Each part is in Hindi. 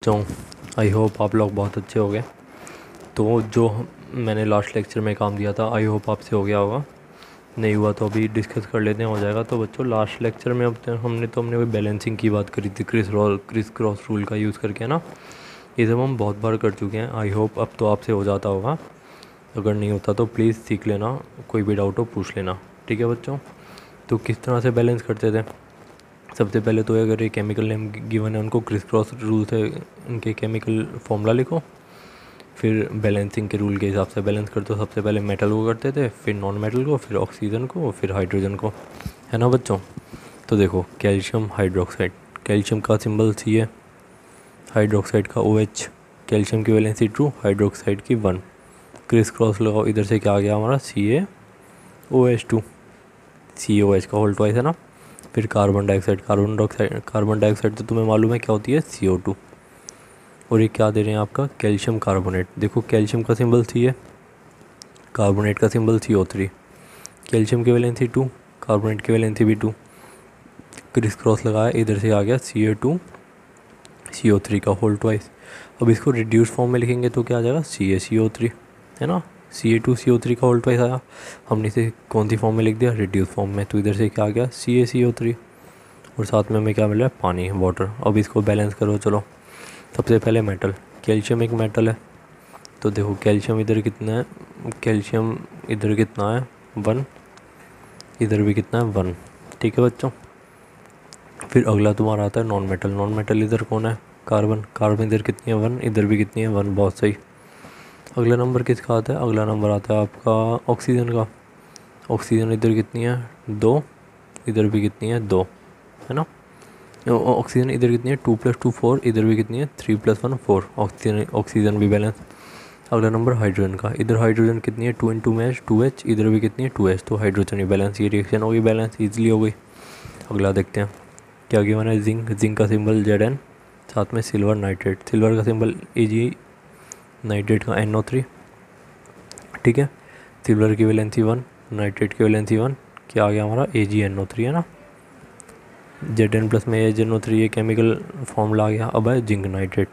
तो आई होप आप लोग बहुत अच्छे हो गए। तो जो मैंने लास्ट लेक्चर में काम दिया था, आई होप आपसे हो गया होगा। नहीं हुआ तो अभी डिस्कस कर लेते हैं, हो जाएगा। तो बच्चों, लास्ट लेक्चर में अब हमने कोई बैलेंसिंग की बात करी थी, क्रिस क्रॉस रूल का यूज़ करके ना। ये सब हम बहुत बार कर चुके हैं। आई होप अब तो आपसे हो जाता होगा। अगर नहीं होता तो प्लीज़ सीख लेना, कोई भी डाउट हो पूछ लेना। ठीक है बच्चों। तो किस तरह से बैलेंस करते थे? सबसे पहले तो अगर ये केमिकल नेम गिवन है, उनको क्रिस क्रॉस रूल से इनके केमिकल फॉर्मूला लिखो। फिर बैलेंसिंग के रूल के हिसाब से बैलेंस करते हो। सबसे पहले मेटल को करते थे, फिर नॉन मेटल को, फिर ऑक्सीजन को, फिर हाइड्रोजन को, है ना बच्चों। तो देखो, कैल्शियम हाइड्रोक्साइड, कैल्शियम का सिंबल सी है, हाइड्रोक्साइड का OH। कैल्शियम की वैलेंसी ट्रू, हाइड्रोक्साइड की 1। क्रिस क्रॉस लगाओ, इधर से क्या आ गया हमारा CaOH2, COH का होल ट्वाइस है ना। फिर कार्बन डाइऑक्साइड तो तुम्हें मालूम है क्या होती है, CO2। और ये क्या दे रहे हैं आपका, कैल्शियम कार्बोनेट। देखो, कैल्शियम का सिंबल C है, कार्बोनेट का सिंबल CO3। कैल्शियम की वैलेंसी 2, कार्बोनेट की वैलेंसी भी 2। क्रिस क्रॉस लगाया, इधर से आ गया Ca2CO3 का होल ट्वाइस। अब इसको रिड्यूस फॉर्म में लिखेंगे तो क्या आ जाएगा, CaCO3, है ना। Ca2CO3 का होल ट्वाइस आया। हमने इसे कौन सी फॉर्म में लिख दिया, रिड्यूस फॉर्म में। तो इधर से क्या आ गया, CaCO3। और साथ में हमें क्या मिल रहा है, पानी, वाटर। अब इसको बैलेंस करो। चलो, सबसे पहले मेटल, कैल्शियम एक मेटल है। तो देखो, कैल्शियम इधर कितना है, कैल्शियम इधर कितना है 1, इधर भी कितना है 1। ठीक है बच्चों। फिर अगला तुम्हारा आता है नॉन मेटल। नॉन मेटल इधर कौन है, कार्बन। कार्बन इधर कितनी है 1, इधर भी कितनी है 1, बहुत सही। अगला नंबर किसका आता है, अगला नंबर आता है आपका ऑक्सीजन का। ऑक्सीजन इधर कितनी है 2, इधर भी कितनी है 2, है ना। ऑक्सीजन इधर कितनी है 2+2 4, इधर भी कितनी है 3+1 4। ऑक्सीजन भी बैलेंस। अगला नंबर हाइड्रोजन का। इधर हाइड्रोजन कितनी है 2 × में 2H, इधर भी कितनी है 2H। तो हाइड्रोजन ही बैलेंस। ये रिएक्शन होगी बैलेंस, ईजिली हो गई। अगला देखते हैं क्या गिवन है, जिंक। जिंक का सिंबल Zn, साथ में सिल्वर नाइट्रेट। सिल्वर का सिंबल Ag, नाइट्रेट का NO3। ठीक है। सिल्वर की वैलेंसी 1, नाइट्रेट की वैलेंसी 1। क्या आ गया हमारा, AgNO3, है ना। Zn प्लस में AgNO3, ये केमिकल फॉर्मूला आ गया। अब है जिंक नाइट्रेट।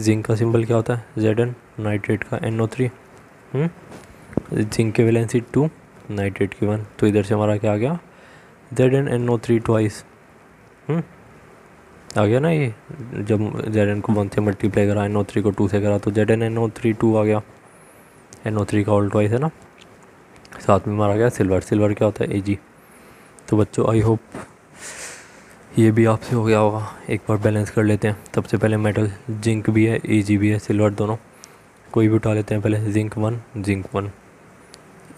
जिंक का सिंबल क्या होता है, Zn, नाइट्रेट का NO3। जिंक की वैलेंसी 2, नाइट्रेट की 1। तो इधर से हमारा क्या आ गया, ZnNO3 ट्वाइस। आ गया ना ये। जब Zn को 1 से मल्टीप्लाई करा, NO3 को 2 से करा, तो ZnNO3 2 आ गया। NO3 का होल ट्वाइस है ना। साथ में हमारा गया सिल्वर। सिल्वर क्या होता है, Ag। तो बच्चों, आई होप ये भी आपसे हो गया होगा। एक बार बैलेंस कर लेते हैं। सबसे पहले मेटल, जिंक भी है, Ag भी है, सिल्वर दोनों। कोई भी उठा लेते हैं पहले। जिंक 1, जिंक 1,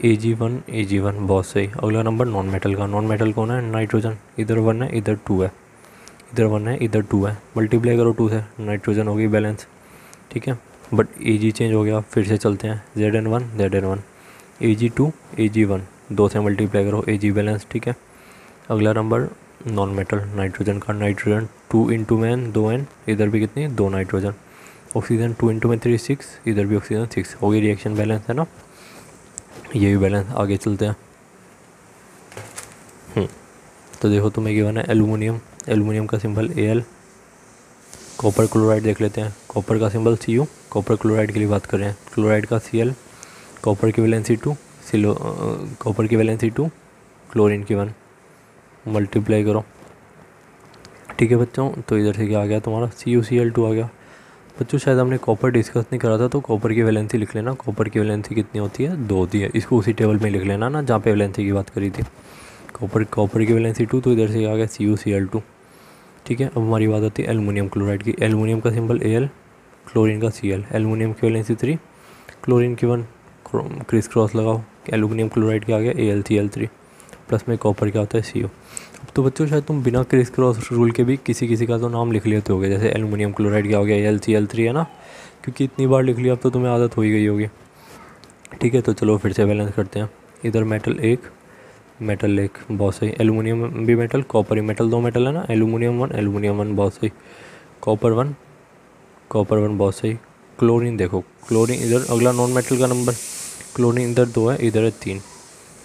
Ag1, Ag1, बहुत सही। अगला नंबर नॉन मेटल का। नॉन मेटल कौन है, नाइट्रोजन। इधर 1 है, इधर 2 है, इधर 1 है, इधर 2 है। मल्टीप्लाई करो 2 से, नाइट्रोजन होगी बैलेंस। ठीक है। बट Ag चेंज हो गया। फिर से चलते हैं, Zn1, Zn1, Ag2, Ag1, 2 से मल्टीप्लाई करो, Ag बैलेंस। ठीक है। अगला नंबर नॉन मेटल, नाइट्रोजन का। नाइट्रोजन 2 × में 2N, इधर भी कितनी 2 नाइट्रोजन। ऑक्सीजन 2 × में 3 6, इधर भी ऑक्सीजन 6। होगी रिएक्शन बैलेंस, है ना। ये भी बैलेंस। आगे चलते हैं। तो देखो, तुम्हें गिवन है एलुमिनियम। एलुमिनियम का सिंबल Al। कॉपर क्लोराइड देख लेते हैं। कॉपर का सिंबल Cu। कॉपर क्लोराइड के लिए बात कर रहे हैं। क्लोराइड का Cl। कॉपर की वैलेंसी 2, कॉपर की वैलेंसी 2, क्लोरीन की 1। मल्टीप्लाई करो। ठीक है बच्चों। तो इधर से क्या आ गया तुम्हारा, CuCl2 आ गया। बच्चों, शायद हमने कॉपर डिस्कस नहीं करा था, तो कॉपर की वैलेंसी लिख लेना। कॉपर की वैलेंसी कितनी होती है, 2 होती है। इसको उसी टेबल में लिख लेना ना, जहाँ पे वैलेंसी की बात करी थी। कॉपर की वैलेंसी 2, तो इधर से आ गया CuCl2। ठीक है। अब हमारी बात होती है एलुमिनियम क्लोराइड की। एलुमिनियम का सिंबल Al, क्लोरीन का Cl। एलुमिनियम की वैलेंसी 3, क्लोरीन की 1। क्रिस क्रॉस लगाओ, एलुमिनियम क्लोराइड के आ गया AlCl3। प्लस में कॉपर क्या होता है Cu। अब तो बच्चों, शायद तुम बिना क्रिस क्रॉस रूल के भी किसी किसी का तो नाम लिख लेते होगे। जैसे एलुमिनियम क्लोराइड क्या हो गया, AlCl3, है ना। क्योंकि इतनी बार लिख लिया, अब तो तुम्हें आदत हो ही गई होगी। ठीक है। तो चलो फिर से बैलेंस करते हैं। इधर मेटल 1, मेटल 1, बहुत सही। एलुमिनियम भी मेटल, कॉपर ही मेटल, 2 मेटल है ना। एलुमिनियम 1, एलुमिनियम 1, बहुत सही। कॉपर 1, कॉपर 1, बहुत सही। क्लोरीन देखो, क्लोरीन इधर अगला नॉन मेटल का नंबर। क्लोरीन इधर 2 है, इधर है 3।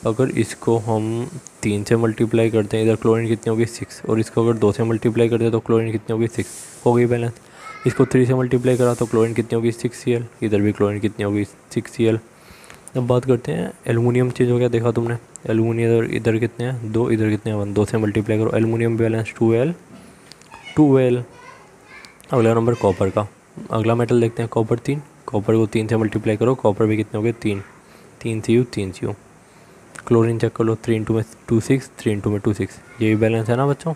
अगर इसको हम 3 से मल्टीप्लाई करते हैं, इधर क्लोरीन कितनी होगी 6, और इसको अगर 2 से मल्टीप्लाई करते हैं तो क्लोरीन कितनी होगी 6। हो गई बैलेंस। इसको 3 से मल्टीप्लाई करा तो क्लोरीन कितनी होगी 6Cl, इधर भी क्लोरीन कितनी होगी 6Cl। अब बात करते हैं एलुमिनियम चेंज हो गया, देखा तुमने एलुमिनियम इधर कितने हैं 2, इधर कितने हैं 1, 2 से मल्टीप्लाई करो एलुमिनियम बैलेंस 2L। अगला नंबर कॉपर का, अगला मेटल देखते हैं कॉपर 3, कॉपर को 3 से मल्टीप्लाई करो, कॉपर भी कितने हो गए 3, 3Cu। क्लोरीन चेक कर लो 3 इंटू में 2 6, 3 इंटू में 2 6, ये भी बैलेंस है ना बच्चों,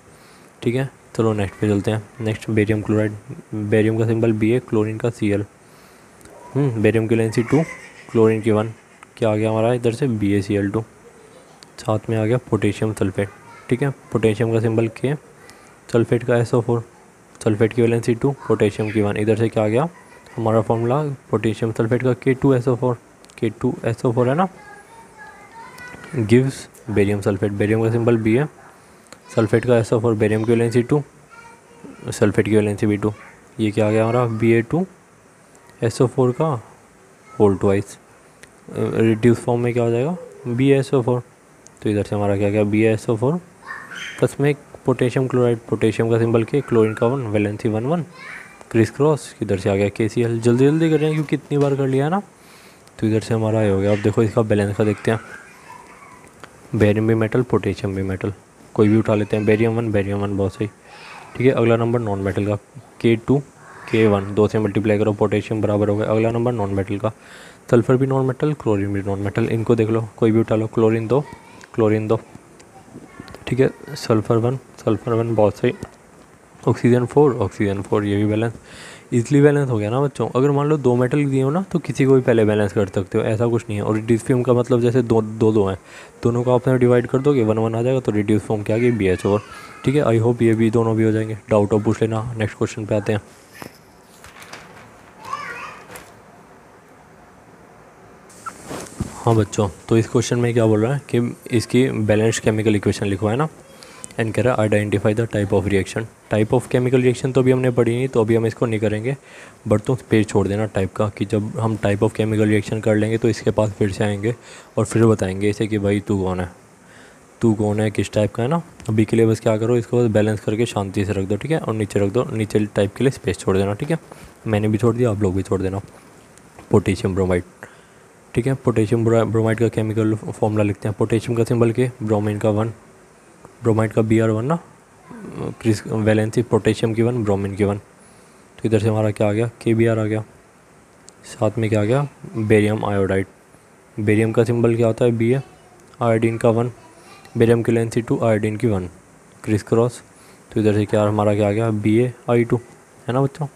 ठीक है। चलो नेक्स्ट पे चलते हैं। नेक्स्ट बेरियम क्लोराइड, बेरियम का सिंबल Ba, क्लोरीन का Cl। बेरियम की वैलेंसी 2, क्लोरीन की 1, क्या आ गया हमारा इधर से BaCl2। साथ में आ गया पोटेशियम सल्फेट, ठीक है, पोटेशियम का सिंबल K, सल्फेट का SO4, सल्फेट की वैलेंसी 2, पोटेशियम की 1, इधर से क्या आ गया हमारा फॉर्मूला पोटेशियम सल्फेट का K2SO4 है ना, गिव्स बेरियम सल्फेट, बेरियम का सिंबल Ba, सल्फेट का SO4, बेरियम की वैलेंसी 2, सल्फेट की वैलेंसी भी 2, ये क्या आ गया हमारा Ba2SO4 का होल ट्वाइस, रिड्यूस फॉर्म में क्या हो जाएगा BaSO4, तो इधर से हमारा क्या गया BaSO4 प्लस में पोटेशियम क्लोराइड, पोटेशियम का सिंबल K, क्लोरीन का 1, वैलेंसी 1 1, क्रिस क्रॉस, इधर से आ गया KCl। जल्दी जल्दी कर रहे हैं क्योंकि कितनी बार कर लिया है ना, तो इधर से हमारा ये हो गया। अब देखो इसका बैलेंस का देखते हैं, बेरियम भी मेटल, पोटेशियम भी मेटल, कोई भी उठा लेते हैं, बेरियम 1 बहुत सही, ठीक है। अगला नंबर नॉन मेटल का K2 K1, 2 से मल्टीप्लाई करो, पोटेशियम बराबर हो गया। अगला नंबर नॉन मेटल का, सल्फर भी नॉन मेटल, क्लोरीन भी नॉन मेटल, इनको देख लो कोई भी उठा लो, क्लोरीन 2, ठीक है, सल्फर 1 बहुत सही, ऑक्सीजन 4, ये भी बैलेंस, इजली बैलेंस हो गया ना बच्चों। अगर मान लो 2 मेटल दिए हो ना तो किसी को भी पहले बैलेंस कर सकते हो, ऐसा कुछ नहीं है। और रिड्यूस फॉर्म का मतलब जैसे दो हैं, दोनों को आपने डिवाइड कर दोगे 1 1 आ जाएगा, तो रिड्यूस फॉर्म क्या आ गई BH4, ठीक है। आई होप ये भी दोनों भी हो जाएंगे, डाउट हो पूछ लेना। नेक्स्ट क्वेश्चन पे आते हैं। हाँ बच्चों, तो इस क्वेश्चन में क्या बोल रहा है कि इसकी बैलेंस्ड केमिकल इक्वेशन लिखवा है ना, एंड कह रहा है identify the type of reaction. Type of chemical reaction तो अभी हमने पढ़ी नहीं, तो अभी हम इसको नहीं करेंगे, बट तो पेज छोड़ देना टाइप का, कि जब हम टाइप ऑफ केमिकल रिएक्शन कर लेंगे तो इसके पास फिर से आएंगे और फिर बताएंगे इसे कि भाई तू कौन है किस टाइप का है ना। अभी के लिए बस क्या करो, इसको बैलेंस करके शांति से रख दो, ठीक है, और नीचे रख दो, नीचे टाइप के लिए स्पेस छोड़ देना, ठीक है। मैंने भी छोड़ दिया, आप लोग भी छोड़ देना। पोटेशियम ब्रोमाइड, ठीक है, पोटेशियम ब्रोमाइड का केमिकल फॉर्मूला लिखते हैं। पोटेशियम का सिंबल के, ब्रोमीन का 1, ब्रोमाइड का Br1 ना, क्रिस वैलेंसी पोटेशियम की 1, ब्रोमीन की 1, तो इधर से हमारा क्या आ गया KBr आ गया। साथ में क्या आ गया बेरियम आयोडाइड, बेरियम का सिंबल क्या होता है Ba, आयोडीन का 1, बेरियम की वैलेंसी 2, आयोडीन की 1, क्रिस क्रॉस, तो इधर से क्या हमारा क्या आ गया BaI2, है ना बच्चों,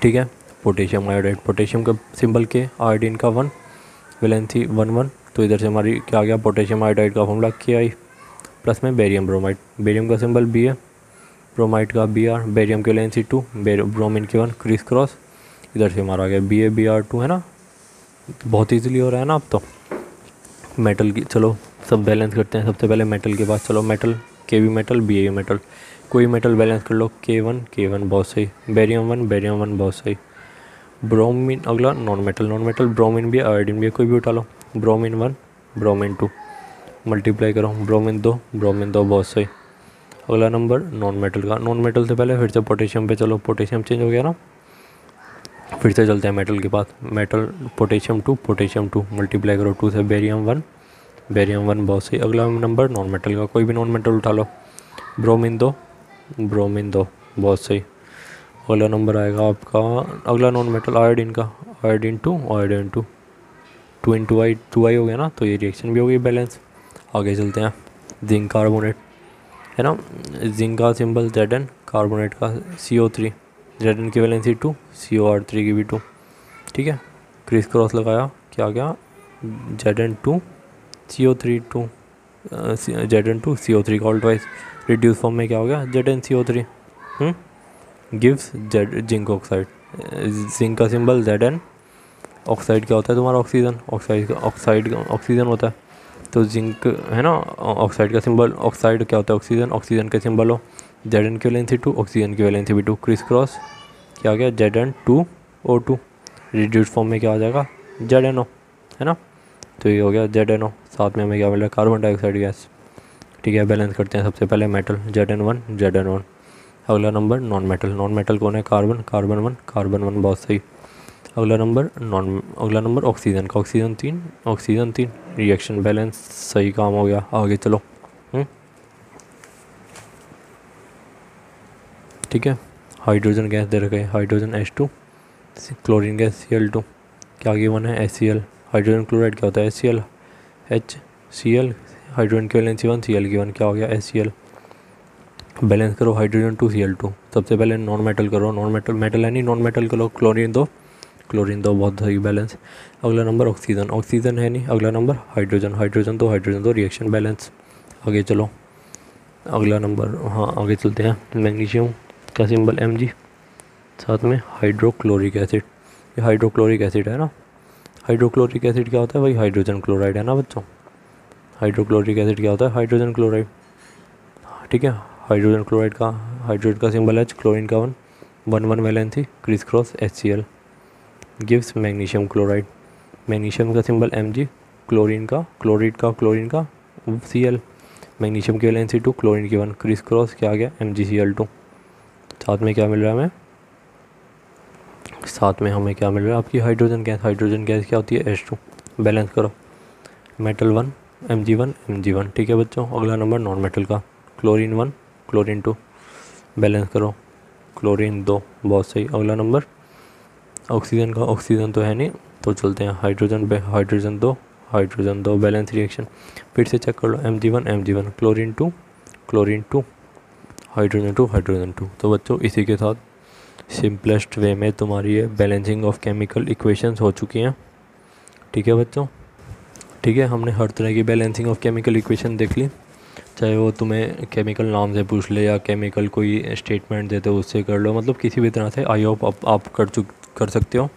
ठीक है। पोटेशियम आयोडाइड, पोटेशियम का सिंबल के, आयोडीन का 1, वैलेंसी 1 1, तो इधर से हमारी क्या आ गया पोटेशियम आयोडाइड का फॉर्मूला Ki प्लस में बेरियम ब्रोमाइड, बेरियम का सिंबल Ba, ब्रोमाइड का Br, बेरियम की वैलेंसी 2, ब्रोमीन की 1, क्रिस क्रॉस, इधर से हमारा आ गया BaBr2, है ना, बहुत इजीली हो रहा है ना अब तो। मेटल की चलो सब बैलेंस करते हैं, सबसे पहले मेटल के पास चलो, metal Kb metal Ba metal, कोई मेटल बैलेंस कर लो, K1 बहुत सही, बेरियम 1 बहुत सही, ब्रोमीन अगला नॉन मेटल ब्रोमीन भी, आयोडीन भी, कोई भी उठा लो, ब्रोमीन 1 ब्रोमीन 2, मल्टीप्लाई करो, ब्रोमीन 2 बहुत सही। अगला नंबर नॉन मेटल का, नॉन मेटल से पहले फिर से पोटेशियम पे चलो, पोटेशियम चेंज हो गया ना, फिर से चलते हैं मेटल के पास, मेटल पोटेशियम 2 मल्टीप्लाई करो 2 से, बेरियम 1 बहुत सही। अगला नंबर नॉन मेटल का, कोई भी नॉन मेटल उठा लो, ब्रोमीन 2 बहुत सही। अगला नंबर आएगा आपका, अगला नॉन मेटल आयोडीन का, आयोडीन 2 2 इंटू आई 2i हो गया ना, तो ये रिएक्शन भी हो गई बैलेंस। आगे चलते हैं, जिंक कार्बोनेट है ना, जिंक का सिंबल Zn, कार्बोनेट का CO3, Zn की वैलेंसी 2, COR3 की भी 2, ठीक है। क्रिस क्रॉस लगाया, क्या आ गया Zn2 CO3 2, Zn2 CO3 का ऑल्टवाइज, रिड्यूस फॉर्म में क्या हो गया ZnCO3 gives zinc oxide, zinc का सिंबल Zn, ऑक्साइड क्या होता है तुम्हारा ऑक्सीजन ऑक्सीजन होता है, तो जिंक है ना, ऑक्साइड का सिंबल, ऑक्साइड क्या होता है ऑक्सीजन का सिंबल हो, Zn की वैलेंसी 2, ऑक्सीजन की वैलेंसी भी 2, क्रिस क्रॉस क्या आ गया Zn2O2, रिड्यूस फॉर्म में क्या आ जाएगा ZnO, है ना, तो ये हो गया ZnO। साथ में हमें क्या मिल रहा है कार्बन डाइऑक्साइड गैस, ठीक है। बैलेंस करते हैं सबसे पहले मेटल Zn1 है अगला number non metal, non metal कौन है? कार्बन, कार्बन 1, कार्बन 1 बहुत सही। अगला नंबर ऑक्सीजन का, ऑक्सीजन 3, ऑक्सीजन 3, रिएक्शन बैलेंस सही काम हो गया। आगे चलो। ठीक है, हाइड्रोजन गैस दे रखे हैं, hydrogen H2, chlorine gas Cl2, क्या आगे वन है HCl, हाइड्रोजन क्लोराइड क्या होता है HCl, HCl, हाइड्रोजन की वैलेंसी 1, Cl की 1, क्या हो गया HCl। बैलेंस करो हाइड्रोजन 2 Cl2, सबसे पहले नॉन मेटल करो, नॉन मेटल, मेटल है नहीं नॉन मेटल करो, क्लोरीन दो, क्लोरीन दो, बहुत सही बैलेंस। अगला नंबर ऑक्सीजन, ऑक्सीजन है नहीं, अगला नंबर हाइड्रोजन, हाइड्रोजन दो, हाइड्रोजन दो, रिएक्शन बैलेंस। आगे चलो, अगला नंबर, हाँ आगे चलते हैं। मैग्नीशियम का सिंबल Mg, साथ में हाइड्रोक्लोरिक एसिड, ये हाइड्रोक्लोरिक एसिड है ना। हाइड्रोक्लोरिक एसिड क्या होता है भाई? हाइड्रोजन क्लोराइड है ना बच्चों। हाइड्रोक्लोरिक एसिड क्या होता है? Hydrogen chloride. ठीक है, हाइड्रोजन क्लोराइड का, हाइड्रोजन का सिंबल H, क्लोरीन का 1, 1 1 valency, criss cross HCl gives magnesium chloride. Magnesium का सिंबल Mg, क्लोरीन का, क्लोरीन का Cl, मैग्नीशियम की वैलेंसी 2, क्लोरीन की 1, क्रिस क्रॉस क्या आ गया MgCl2। साथ में क्या मिल रहा है हमें? साथ में हमें क्या मिल रहा है? आपकी हाइड्रोजन गैस, हाइड्रोजन गैस क्या होती है H2। बैलेंस करो, मेटल 1, Mg1, ठीक है बच्चों। अगला नंबर नॉन मेटल का, क्लोरीन 1, क्लोरीन 2, बैलेंस करो, क्लोरीन 2, बहुत सही। अगला नंबर ऑक्सीजन का, ऑक्सीजन तो है नहीं तो चलते हैं हाइड्रोजन पे, हाइड्रोजन 2, बैलेंस रिएक्शन। फिर से चेक कर लो, Mg1, क्लोरीन 2, हाइड्रोजन 2। तो बच्चों इसी के साथ सिंपलेस्ट वे में तुम्हारी ये बैलेंसिंग ऑफ केमिकल इक्वेशंस हो चुकी हैं। ठीक है बच्चों, ठीक है, हमने हर तरह की बैलेंसिंग ऑफ केमिकल इक्वेशन देख ली, चाहे वो तुम्हें केमिकल नाम से पूछ ले या केमिकल कोई स्टेटमेंट देते हो उससे कर लो, मतलब किसी भी तरह से। आई होप आप कर सकते हो।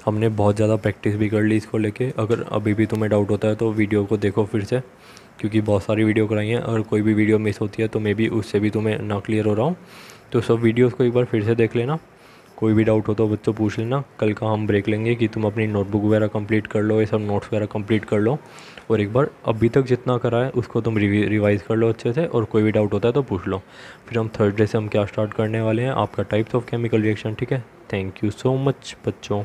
हमने बहुत ज़्यादा प्रैक्टिस भी कर ली इसको लेके। अगर अभी भी तुम्हें डाउट होता है तो वीडियो को देखो फिर से, क्योंकि बहुत सारी वीडियो कराई हैं। अगर कोई भी वीडियो मिस होती है तो मे बी उससे भी तुम्हें ना क्लियर हो रहा हूँ, तो सब वीडियोस को एक बार फिर से देख लेना। कोई भी डाउट हो तो बच्चों पूछ लेना। कल का हम ब्रेक लेंगे कि तुम अपनी नोटबुक वगैरह कंप्लीट कर लो, ये सब नोट्स वगैरह कंप्लीट कर लो, और एक बार अभी तक जितना करा है उसको तुम रिवाइज़ कर लो अच्छे से, और कोई भी डाउट होता है तो पूछ लो। फिर हम थर्सडे से हम क्या स्टार्ट करने वाले हैं, आपका टाइप्स ऑफ केमिकल रिएक्शन। ठीक है, थैंक यू सो मच बच्चों।